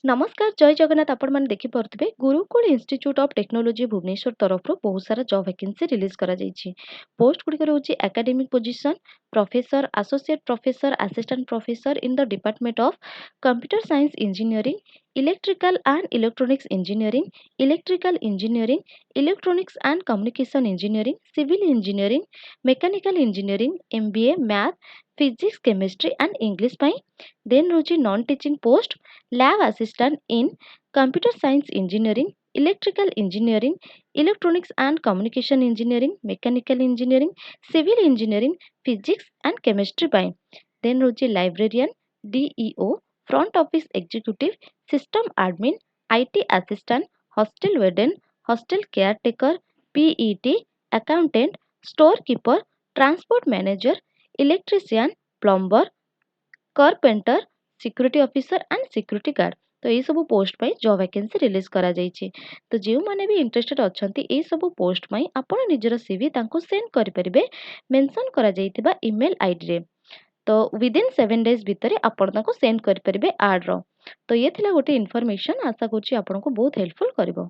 नमस्कार जय जगन्नाथ आपण मैंने देखिपे Gurukul institute of technology Bhubaneswar तरफ बहुत सारा जॉब वैकेंसी रिलीज करा पोस्ट गुड़िक रोचे academic position professor associate professor assistant professor in the department of computer science engineering electrical and electronics engineering electrical engineering electronics and communication engineering civil engineering mechanical engineering MBA math physics chemistry and English then रोचे non teaching post lab assistant in computer science engineering, electrical engineering, electronics and communication engineering, mechanical engineering, civil engineering, physics and chemistry ପାଇଁ then ରହୁଛି librarian, DEO, front office executive, system admin, IT assistant, hostel warden, hostel caretaker, PET, accountant, storekeeper, transport manager, electrician, plumber, carpenter, security officer and security guard तो ये सब post पाई job vacancy release करा जायछि तो जो माने भी interested अछंती ए सब post पाई आपण निजर सीवी तांको सेंड करि परिबे मेंशन करा जायतिबा ईमेल आईडी रे तो विद इन 7 डेज भितरे आपण तांको सेंड करि परिबे आड रो तो ये थिला गोटे इन्फॉर्मेशन आशा करछि आपण को बहुत हेल्पफुल करबो।